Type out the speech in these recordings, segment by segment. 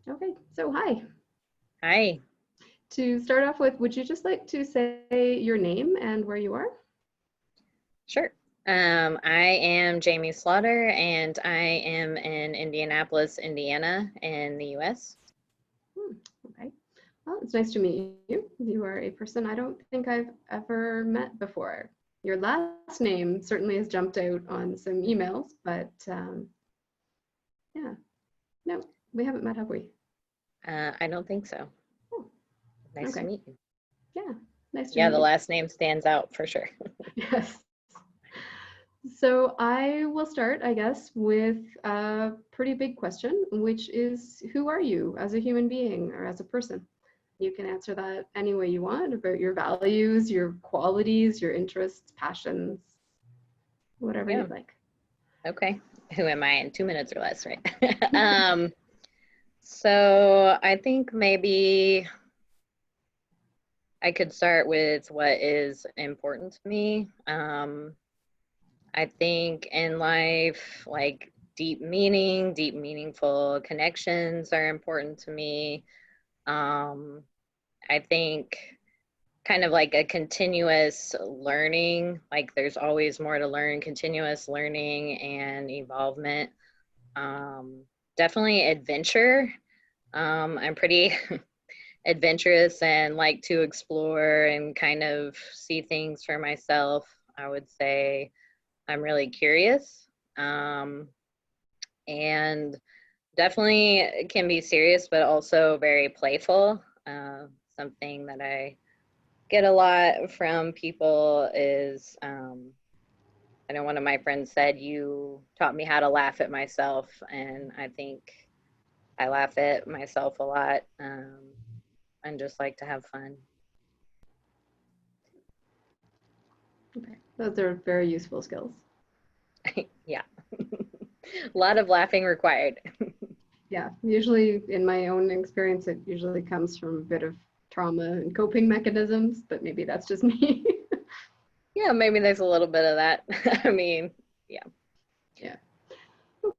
Okay, so hi. Hi, To start off with, would you just like to say your name and where you are? sure. I am Jamie Slaughter, and I am in Indianapolis, Indiana, in the US. Hmm, okay. Well, it's nice to meet you. You are a person I don't think I've ever met before. Your last name certainly has jumped out on some emails, but yeah, no, we haven't met, have we? I don't think so. Oh, Nice to okay. meet you. Yeah, nice to Yeah, meet the you. last name stands out for sure. Yes. So I will start, I guess, with a pretty big question, which is who are you as a human being or as a person? You can answer that any way you want about your values, your qualities, your interests, passions, whatever Yeah, you'd like. okay. Who am I in 2 minutes or less, right? So I think maybe I could start with what is important to me. I think in life, like deep meaning, deep meaningful connections are important to me. Um, I think kind of like a continuous learning, like there's always more to learn, continuous learning and evolvement. Um, Definitely adventure. I'm pretty adventurous and like to explore and kind of see things for myself. I would say I'm really curious. Um, and definitely can be serious, but also very playful. Something that I get a lot from people is I know one of my friends said, "You taught me how to laugh at myself," and I think I laugh at myself a lot, and just like to have fun. Okay, those are very useful skills. Yeah. A lot of laughing required. Yeah, usually in my own experience, it usually comes from a bit of trauma and coping mechanisms, but maybe that's just me. Yeah, maybe there's a little bit of that. I mean, yeah. Yeah.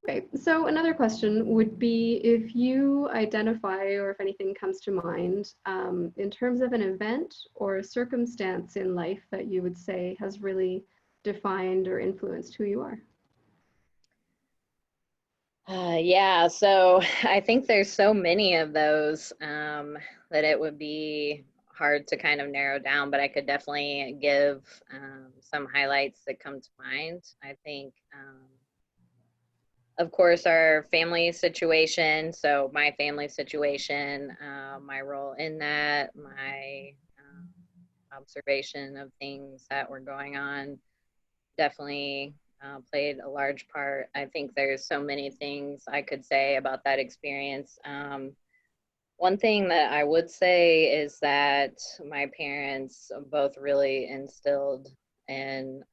Okay, so another question would be if you identify or if anything comes to mind in terms of an event or a circumstance in life that you would say has really defined or influenced who you are. Yeah, so I think there's so many of those that it would be hard to kind of narrow down, but I could definitely give some highlights that come to mind. I think, of course, our family situation. So, my family situation, my role in that, my observation of things that were going on definitely played a large part. I think there's so many things I could say about that experience. One thing that I would say is that my parents both really instilled in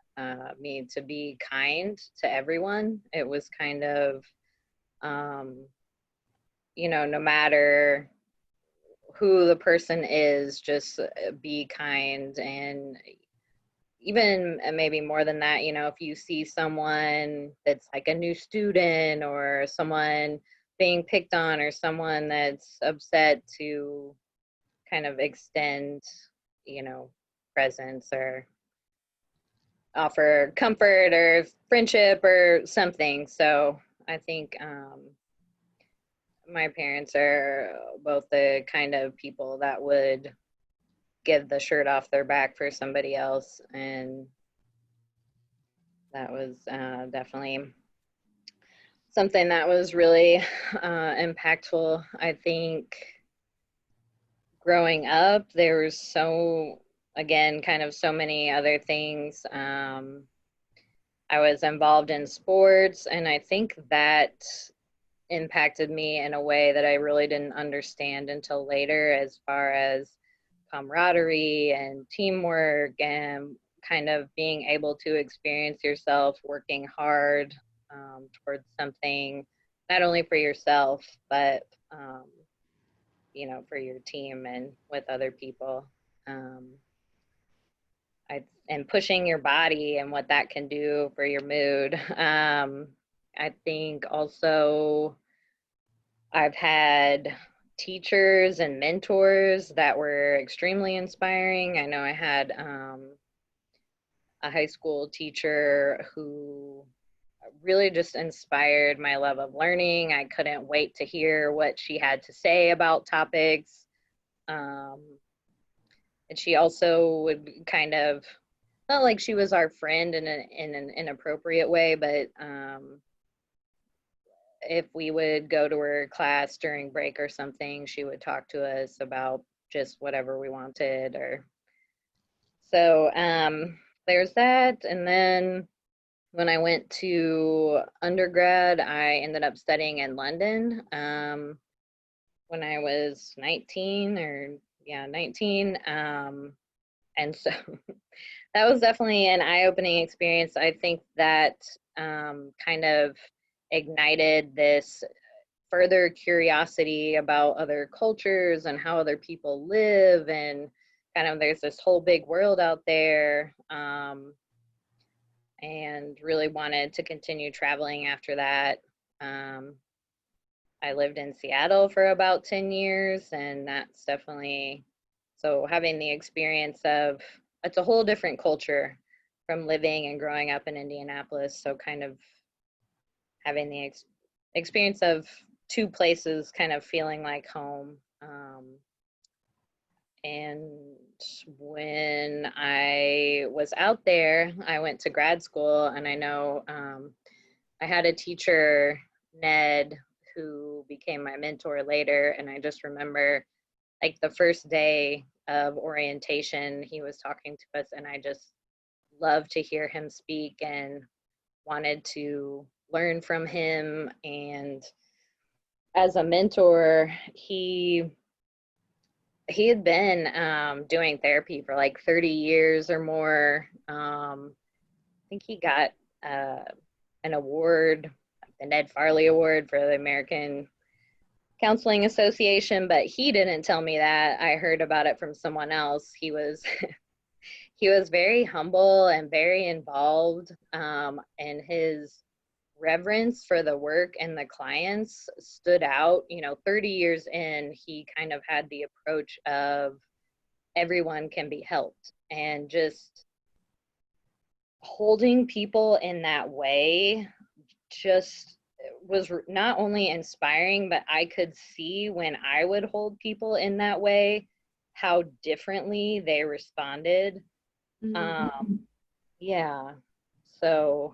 me to be kind to everyone. It was kind of, um, no matter who the person is, just be kind. And even maybe more than that, if you see someone that's like a new student or someone being picked on or someone that's upset, to kind of extend, you know, presence or offer comfort or friendship or something. So I think my parents are both the kind of people that would give the shirt off their back for somebody else. And that was definitely something that was really impactful. I think growing up, there was again, kind of so many other things. I was involved in sports, and I think that impacted me in a way that I really didn't understand until later, as far as camaraderie and teamwork and kind of being able to experience yourself working hard towards something, not only for yourself, but, for your team and with other people. Um, and pushing your body and what that can do for your mood. I think also I've had teachers and mentors that were extremely inspiring. I know I had a high school teacher who really just inspired my love of learning. I couldn't wait to hear what she had to say about topics. Um, and she also would kind of, not like she was our friend in an inappropriate way, but if we would go to her class during break or something, she would talk to us about just whatever we wanted. Or so there's that. And then when I went to undergrad, I ended up studying in London when I was 19 or yeah, 19. And so that was definitely an eye-opening experience. I think that kind of ignited this further curiosity about other cultures and how other people live, and kind of there's this whole big world out there, and really wanted to continue traveling after that. um, I lived in Seattle for about 10 years, and that's definitely, so having the experience of, it's a whole different culture from living and growing up in Indianapolis. So kind of having the experience of two places kind of feeling like home. And when I was out there, I went to grad school, and I know I had a teacher, Ned, who became my mentor later. And I just remember like the first day of orientation, he was talking to us, and I just loved to hear him speak and wanted to learn from him. And as a mentor, he had been doing therapy for like 30 years or more. I think he got an award, the Ned Farley Award for the American Counseling Association, but he didn't tell me that. I heard about it from someone else. He was he was very humble and very involved, and his reverence for the work and the clients stood out. 30 years in, he kind of had the approach of everyone can be helped, and just holding people in that way just was not only inspiring, but I could see when I would hold people in that way how differently they responded. Yeah, so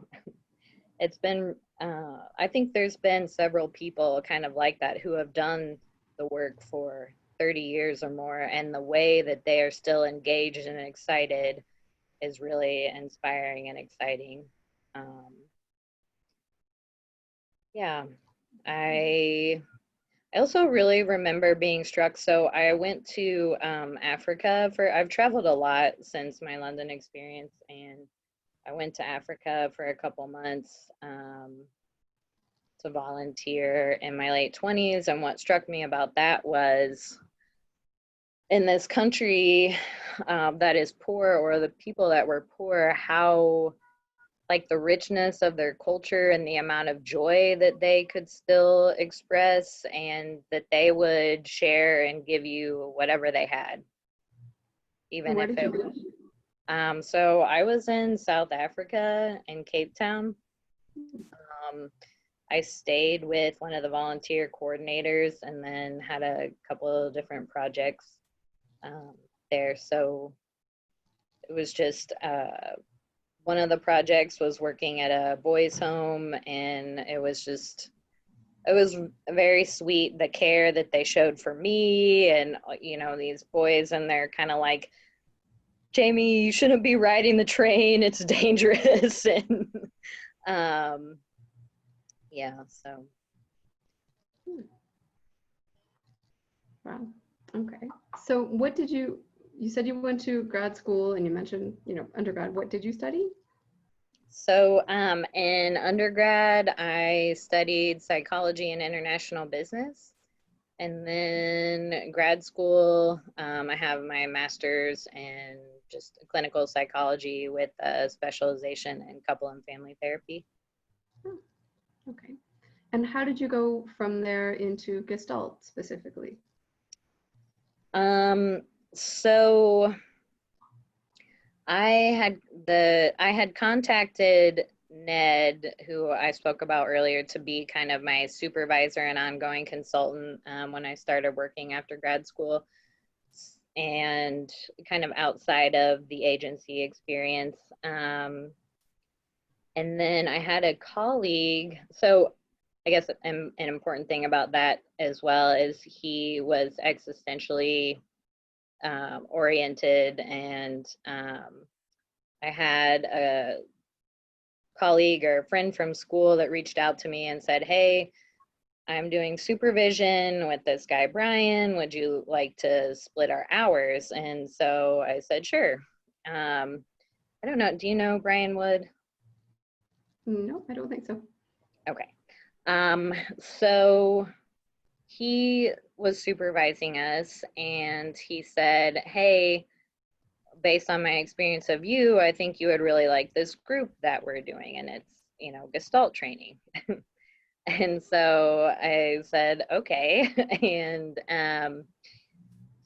it's been I think there's been several people kind of like that who have done the work for 30 years or more, and the way that they are still engaged and excited is really inspiring and exciting. um, yeah, I I also really remember being struck. So I went to Africa for, I've traveled a lot since my London experience, and I went to Africa for a couple months to volunteer in my late 20s. And what struck me about that was, in this country that is poor, or the people that were poor, how like the richness of their culture and the amount of joy that they could still express, and that they would share and give you whatever they had, And even where if did it you was. go? So I was in South Africa, in Cape Town. um, I stayed with one of the volunteer coordinators, and then had a couple of different projects um, there. So it was just one of the projects was working at a boys' home, and it was very sweet, the care that they showed for me. And these boys, and they're kind of like, Jamie, you shouldn't be riding the train, it's dangerous. And um yeah, so Hmm. Wow. Okay. So what did you said you went to grad school, and you mentioned, undergrad. What did you study? in undergrad, I studied psychology and international business. And then grad school, I have my master's in just clinical psychology with a specialization in couple and family therapy. Oh, okay. And how did you go from there into Gestalt specifically? So I had contacted Ned, who I spoke about earlier, to be kind of my supervisor and ongoing consultant when I started working after grad school, and kind of outside of the agency experience. And then I had a colleague. So I guess an important thing about that as well is he was existentially oriented, and I had a colleague or a friend from school that reached out to me and said, "Hey, I'm doing supervision with this guy Brian. Would you like to split our hours?" And so I said, "Sure." I don't know. Do you know Brian Wood? No, I don't think so. Okay. So he was supervising us, and he said, "Hey, based on my experience of you, I think you would really like this group that we're doing, and it's, Gestalt training." And so I said, "Okay." And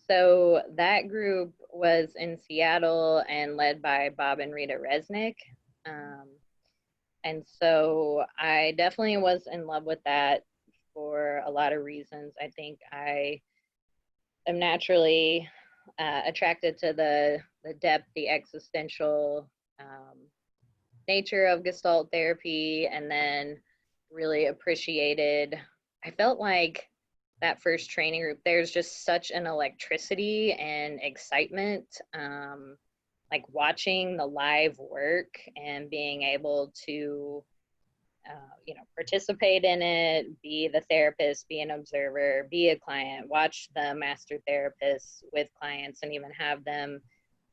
so that group was in Seattle and led by Bob and Rita Resnick. Um, and so I definitely was in love with that for a lot of reasons. I think I am naturally attracted to the depth, the existential nature of Gestalt therapy, and then really appreciated. I felt like that first training group, there's just such an electricity and excitement. Like watching the live work and being able to participate in it, be the therapist, be an observer, be a client, watch the master therapists with clients, and even have them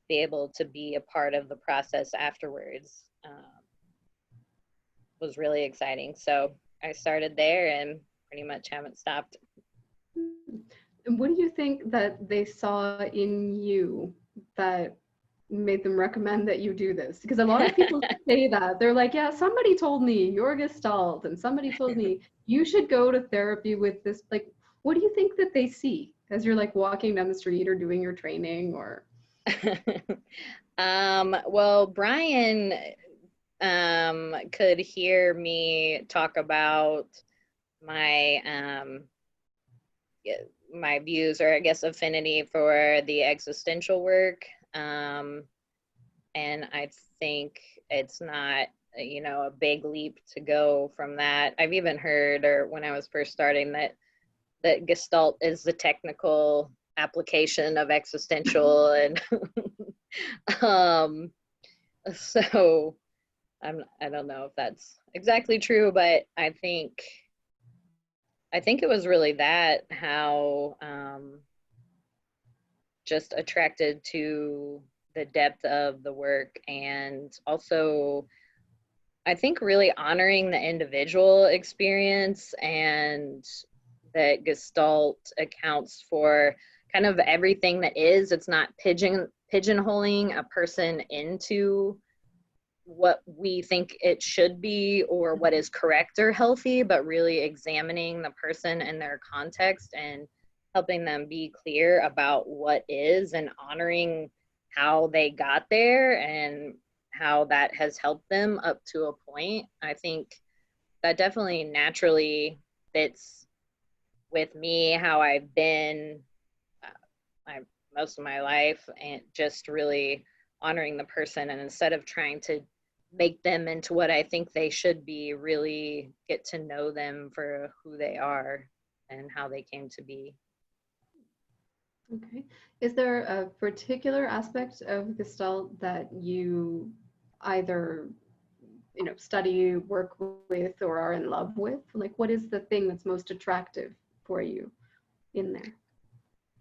be able to be a part of the process afterwards, was really exciting. So I started there and pretty much haven't stopped. And what do you think that they saw in you that made them recommend that you do this? Because a lot of people say that. They're like, yeah, somebody told me you're Gestalt, and somebody told me you should go to therapy with this. Like, what do you think that they see as you're like walking down the street or doing your training or? Well, Brian could hear me talk about my my views, or I guess affinity for the existential work. And I think it's not, a big leap to go from that. I've even heard, or when I was first starting, that Gestalt is the technical application of existential, and so I don't know if that's exactly true, but I think it was really that, how just attracted to the depth of the work, and also I think really honoring the individual experience, and that Gestalt accounts for kind of everything that is. It's not pigeonholing a person into what we think it should be or what is correct or healthy, but really examining the person and their context and helping them be clear about what is, and honoring how they got there and how that has helped them up to a point. I think that definitely naturally fits with me, how I've been my most of my life, and just really honoring the person, and instead of trying to make them into what I think they should be, really get to know them for who they are and how they came to be. Okay. Is there a particular aspect of Gestalt that you either, study, work with, or are in love with? Like, what is the thing that's most attractive for you in there?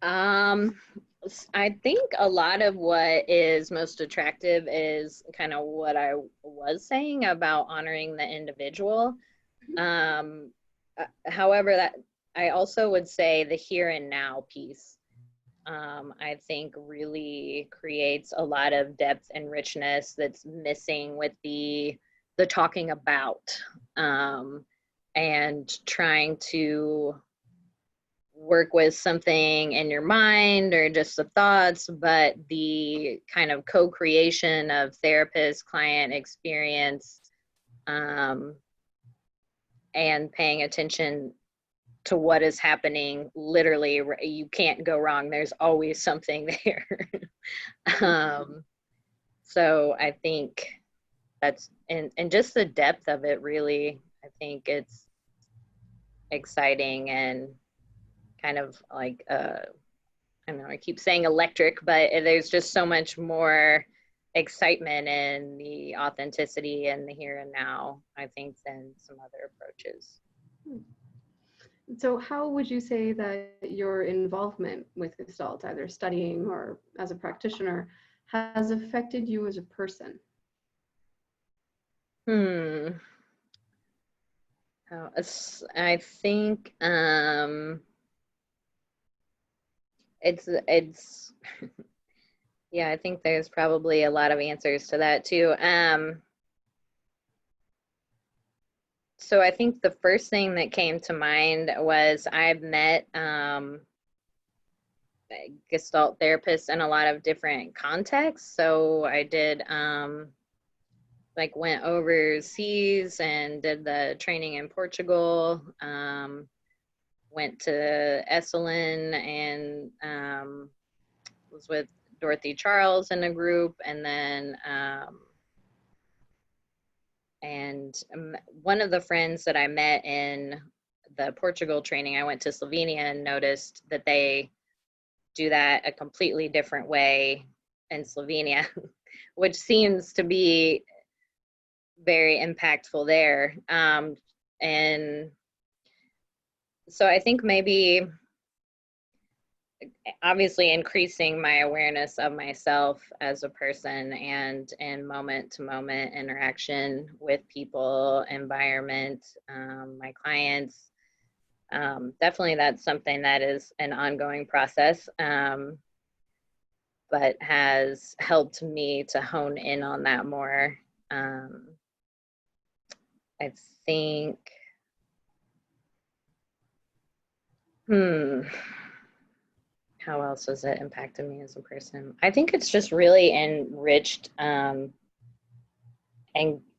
Um, I think a lot of what is most attractive is kind of what I was saying about honoring the individual. Um, However, that I also would say the here and now piece, I think really creates a lot of depth and richness that's missing with the talking about. Um, and trying to work with something in your mind or just the thoughts, but the kind of co-creation of therapist client experience, and paying attention to what is happening. Literally, you can't go wrong. There's always something there. So I think that's, and just the depth of it, really, I think it's exciting and kind of like, I don't know, I keep saying electric, but there's just so much more excitement in the authenticity and the here and now, I think, than some other approaches. So how would you say that your involvement with Gestalt, either studying or as a practitioner, has affected you as a person? I think it's yeah, I think there's probably a lot of answers to that too. So I think the first thing that came to mind was I've met Gestalt therapists in a lot of different contexts. So I did like went overseas and did the training in Portugal. Went to Esalen and was with Dorothy Charles in a group, and then one of the friends that I met in the Portugal training, I went to Slovenia and noticed that they do that a completely different way in Slovenia, which seems to be very impactful there. And so I think maybe obviously increasing my awareness of myself as a person and in moment to moment interaction with people, environment, my clients. Definitely that's something that is an ongoing process, but has helped me to hone in on that more. I think, how else has it impacted me as a person? I think it's just really enriched and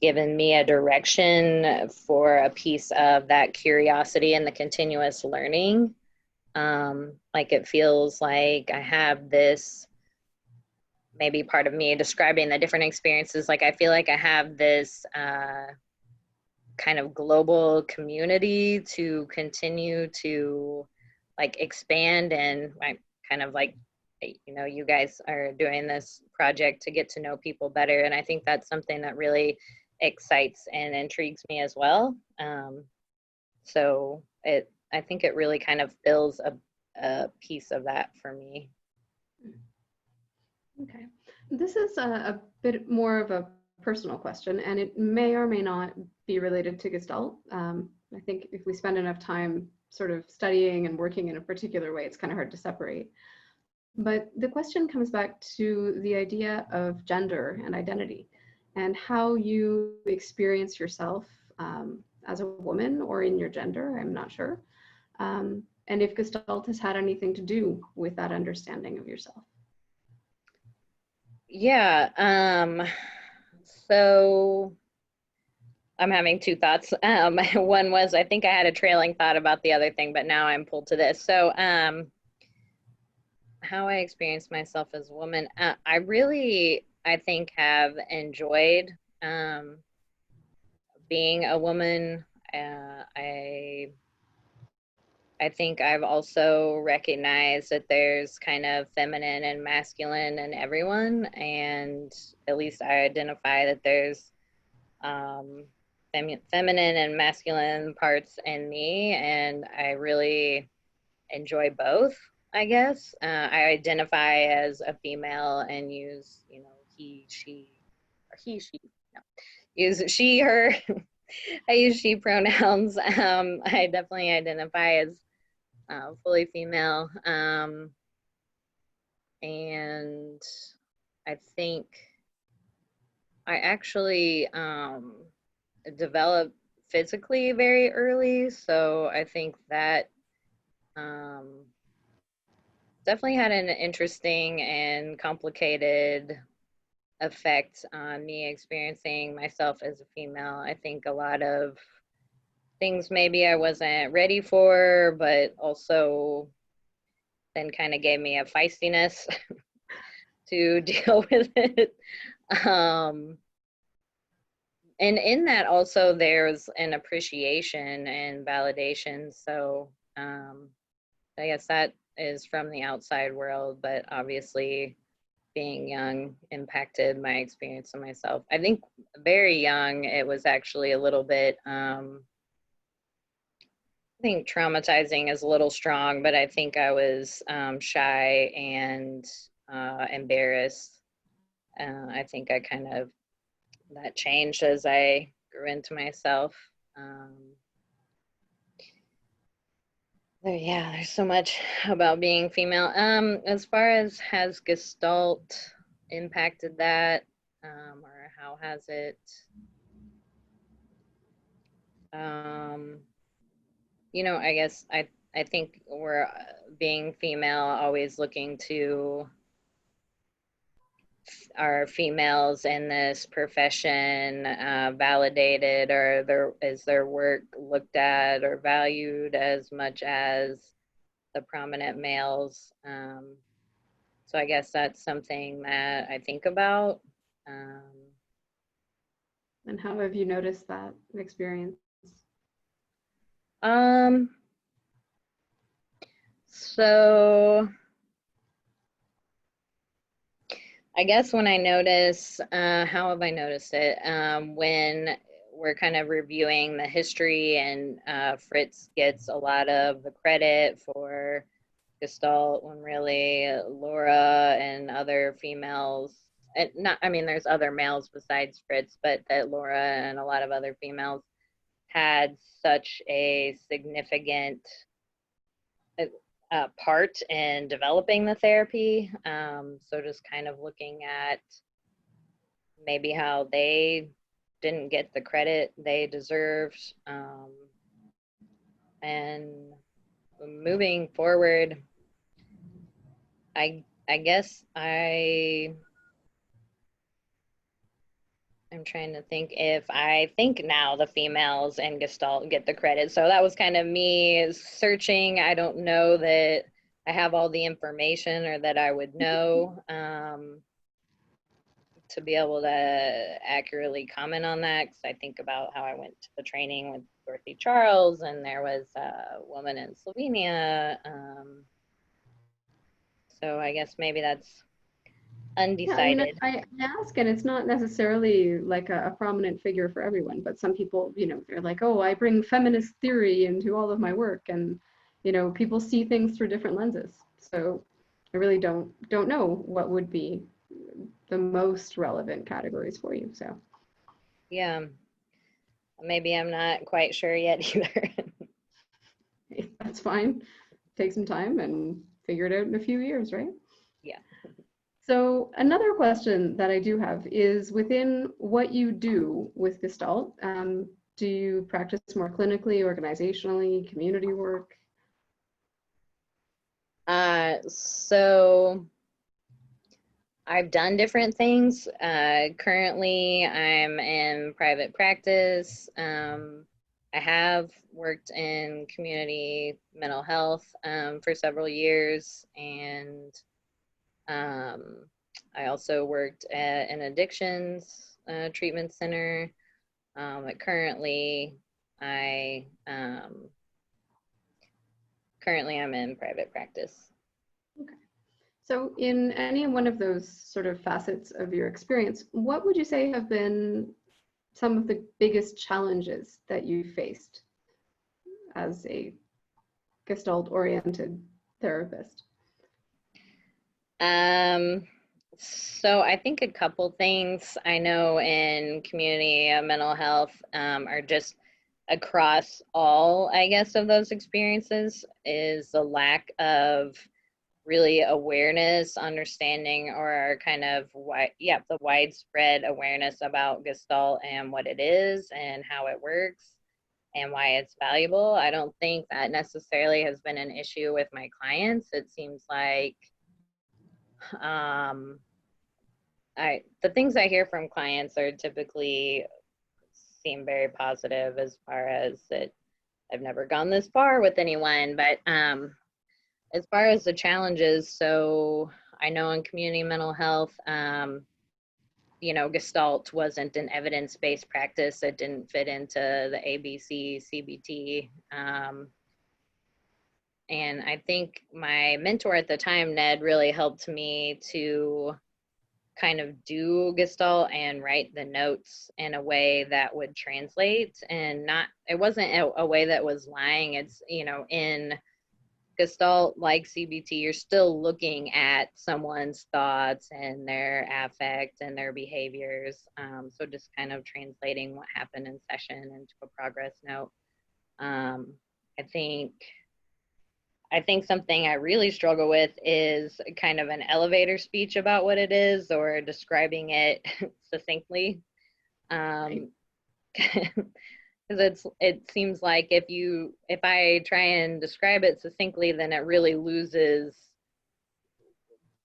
given me a direction for a piece of that curiosity and the continuous learning. Like it feels like I have this, maybe part of me describing the different experiences, like I feel like I have this kind of global community to continue to like expand, and I kind of like, you know, you guys are doing this project to get to know people better, and I think that's something that really excites and intrigues me as well. So I think it really kind of fills a piece of that for me. Okay. This is a bit more of a personal question, and it may or may not be related to Gestalt. I think if we spend enough time sort of studying and working in a particular way, it's kind of hard to separate. But the question comes back to the idea of gender and identity and how you experience yourself as a woman or in your gender, I'm not sure. And if Gestalt has had anything to do with that understanding of yourself. Yeah. So I'm having two thoughts. One was, I think I had a trailing thought about the other thing, but now I'm pulled to this. So how I experience myself as a woman, I really, I think, have enjoyed being a woman. I think I've also recognized that there's kind of feminine and masculine in everyone, and at least I identify that there's feminine and masculine parts in me, and I really enjoy both, I guess. I identify as a female and use, you know, he, she, or he, she, no, use she, her. I use she pronouns. I definitely identify as fully female. And I think I actually developed physically very early, so I think that um, definitely had an interesting and complicated effect on me experiencing myself as a female. I think a lot of things maybe I wasn't ready for, but also then kind of gave me a feistiness to deal with it. Um, and in that also there's an appreciation and validation. So I guess that is from the outside world, but obviously being young impacted my experience of myself. I think very young, it was actually a little bit, I think traumatizing is a little strong, but I think I was shy and embarrassed. I think I kind of, that changed as I grew into myself. Um, yeah, there's so much about being female. As far as has Gestalt impacted that, or how has it? Um, I guess I think we're being female, always looking to our females in this profession validated, or is their work looked at or valued as much as the prominent males. So I guess that's something that I think about. Um, And how have you noticed that experience? um, so I guess when I notice, how have I noticed it? When we're kind of reviewing the history, and Fritz gets a lot of the credit for Gestalt, when really Laura and other females, and not, I mean, there's other males besides Fritz, but that Laura and a lot of other females had such a significant part in developing the therapy. So just kind of looking at maybe how they didn't get the credit they deserved. And moving forward, I guess I'm trying to think if I think now the females and Gestalt get the credit. So that was kind of me searching. I don't know that I have all the information or that I would know to be able to accurately comment on that, because I think about how I went to the training with Dorothy Charles, and there was a woman in Slovenia. So I guess maybe that's Yeah, I mean, undecided. I ask, and it's not necessarily like a prominent figure for everyone, but some people, they're like, oh, I bring feminist theory into all of my work, and people see things through different lenses. So I really don't know what would be the most relevant categories for you. So Yeah, maybe I'm not quite sure yet either. that's fine. Take some time and figure it out in a few years, right? Yeah. So another question that I do have is, within what you do with Gestalt, do you practice more clinically, organizationally, community work? So I've done different things. Currently, I'm in private practice. I have worked in community mental health for several years, and um, I also worked at an addictions treatment center. But I currently I'm in private practice. Okay. So in any one of those sort of facets of your experience, what would you say have been some of the biggest challenges that you faced as a Gestalt-oriented therapist? Um, so I think a couple things I know in community mental health are just across all, I guess, of those experiences, is the lack of really awareness, understanding, or kind of the widespread awareness about Gestalt and what it is and how it works. and why it's valuable. I don't think that necessarily has been an issue with my clients. It seems like um, the things I hear from clients are typically seem very positive as far as it. I've never gone this far with anyone, but as far as the challenges, so I know in community mental health, Gestalt wasn't an evidence-based practice. It didn't fit into the ABC, CBT. And I think my mentor at the time, Ned, really helped me to kind of do Gestalt and write the notes in a way that would translate, and it wasn't a way that was lying. It's, in Gestalt, like CBT, you're still looking at someone's thoughts and their affect and their behaviors. So just kind of translating what happened in session into a progress note. I think something I really struggle with is kind of an elevator speech about what it is or describing it succinctly. Because it seems like if I try and describe it succinctly, then it really loses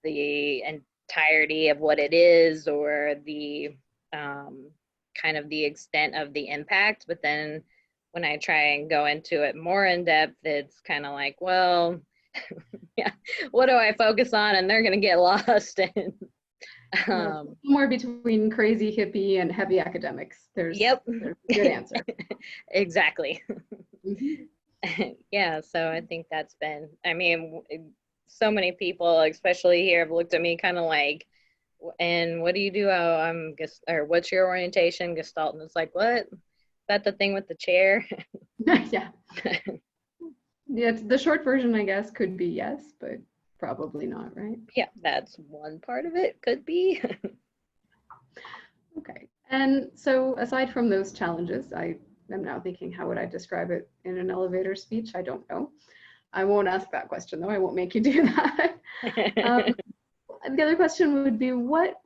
the entirety of what it is, or the kind of the extent of the impact. But then when I try and go into it more in depth, it's kind of like, well, yeah, what do I focus on? And they're going to get lost. And somewhere between crazy hippie and heavy academics. There's a good answer. Exactly. Mm-hmm. Yeah, so I think that's been, so many people, especially here, have looked at me kind of like, and what do you do? Oh, or what's your orientation? Gestalt. And it's like, what? Is that the thing with the chair? Yeah. Yeah, the short version, I guess, could be yes, but probably not, right? Yeah, that's one part of it, could be. Okay. And so aside from those challenges, I am now thinking, how would I describe it in an elevator speech? I don't know. I won't ask that question, though. I won't make you do that. The other question would be, what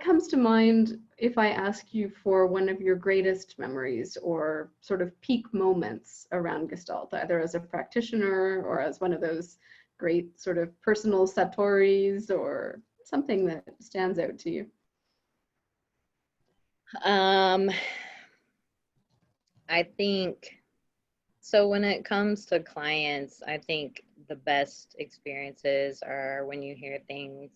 comes to mind if I ask you for one of your greatest memories or sort of peak moments around Gestalt, either as a practitioner or as one of those great sort of personal satori's, or something that stands out to you? I think, so when it comes to clients, I think the best experiences are when you hear things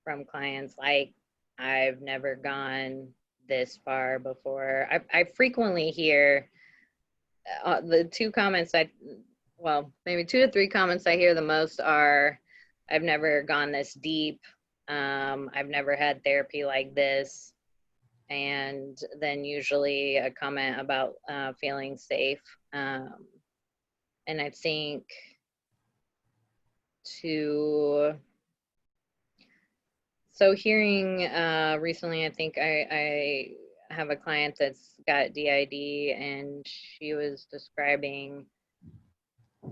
from clients like, I've never gone this far before. I frequently hear the two comments maybe 2 to 3 comments I hear the most are, I've never gone this deep. I've never had therapy like this. And then usually a comment about feeling safe. And I think so hearing recently, I think I have a client that's got DID, and she was describing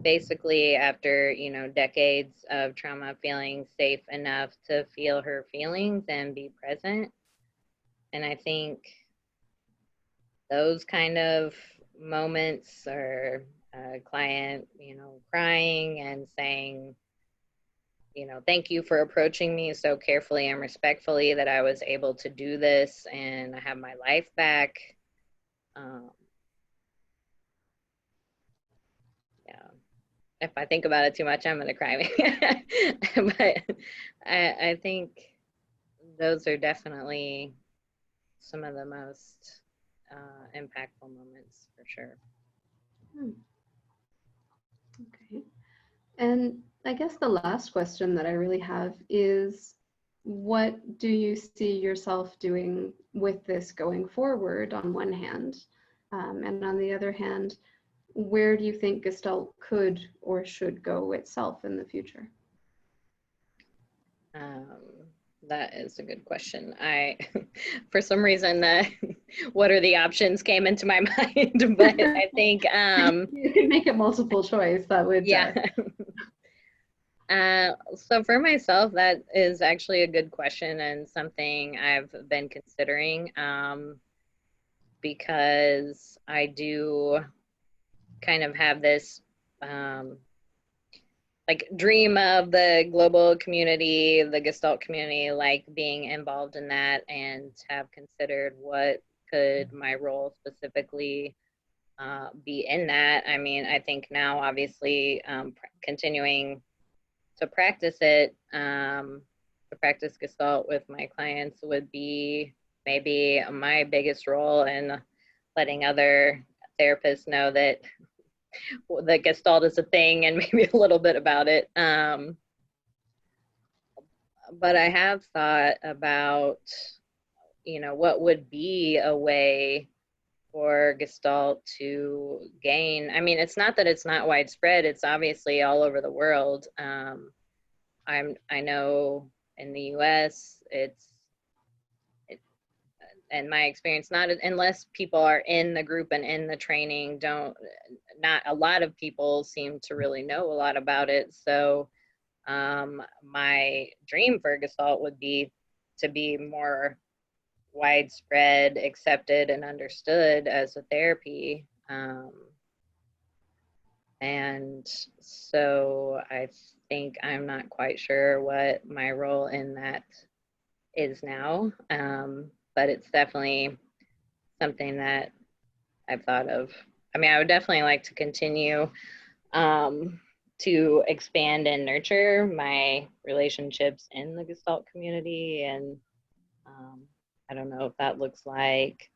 basically after, decades of trauma, feeling safe enough to feel her feelings and be present. And I think those kind of moments, or a client, crying and saying, thank you for approaching me so carefully and respectfully that I was able to do this and I have my life back. Yeah. If I think about it too much, I'm going to cry. But I think those are definitely some of the most impactful moments for sure. Okay. And I guess the last question that I really have is, what do you see yourself doing with this going forward on one hand? And on the other hand, where do you think Gestalt could or should go itself in the future? That is a good question. For some reason, what are the options came into my mind, but I think you could make it multiple choice. That would yeah. So for myself, that is actually a good question and something I've been considering. because I do kind of have this like dream of the global community, the Gestalt community, like being involved in that, and have considered what could my role specifically be in that. I mean, I think now obviously continuing to practice it, to practice Gestalt with my clients would be maybe my biggest role in letting other therapists know that the Gestalt is a thing and maybe a little bit about it. But I have thought about, what would be a way for Gestalt to gain. I mean, it's not that it's not widespread, it's obviously all over the world. I know in the US, in my experience, not unless people are in the group and in the training, not a lot of people seem to really know a lot about it. So my dream for Gestalt would be to be more widespread, accepted, and understood as a therapy. And so I think I'm not quite sure what my role in that is now, but it's definitely something that I've thought of. I mean, I would definitely like to continue to expand and nurture my relationships in the Gestalt community. And I don't know if that looks like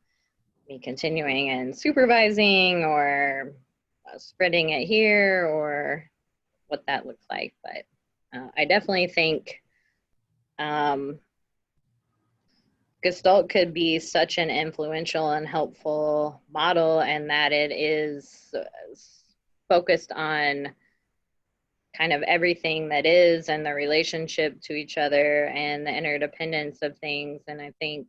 me continuing and supervising or spreading it here or what that looks like. But I definitely think Gestalt could be such an influential and helpful model, and that it is focused on kind of everything that is and the relationship to each other and the interdependence of things. And I think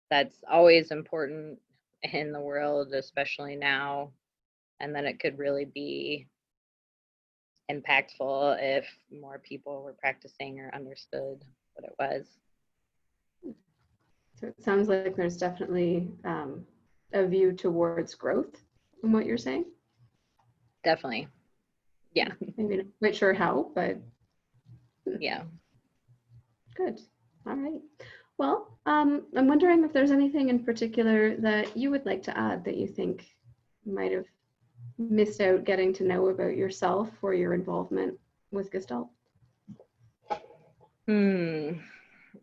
that's always important in the world, especially now, and that it could really be impactful if more people were practicing or understood what it was. So it sounds like there's definitely a view towards growth in what you're saying. Definitely. Yeah. Maybe not quite sure how, but yeah. Good. All right. Well, I'm wondering if there's anything in particular that you would like to add that you think might have missed out getting to know about yourself or your involvement with Gestalt.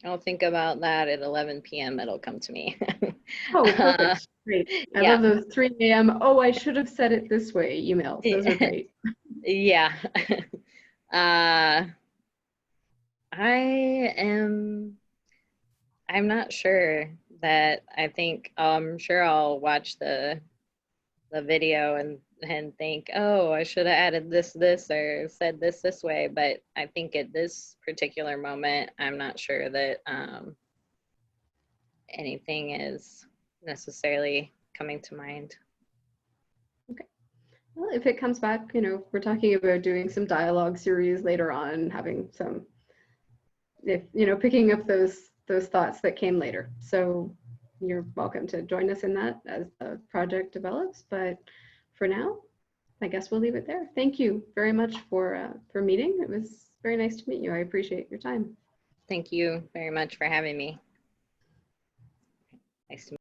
I'll think about that at 11 p.m. It'll come to me. Oh, perfect. Great. I yeah. love those 3 a.m. Oh, I should have said it this way emails. Those are great. Yeah. I'm not sure that I'm sure I'll watch the video and think, oh, I should have added this, or said this way. But I think at this particular moment, I'm not sure that anything is necessarily coming to mind. Okay. Well, if it comes back, we're talking about doing some dialogue series later on, having some, picking up those thoughts that came later. So you're welcome to join us in that as the project develops. But for now, I guess we'll leave it there. Thank you very much for meeting. It was very nice to meet you. I appreciate your time. Thank you very much for having me. Nice to meet you.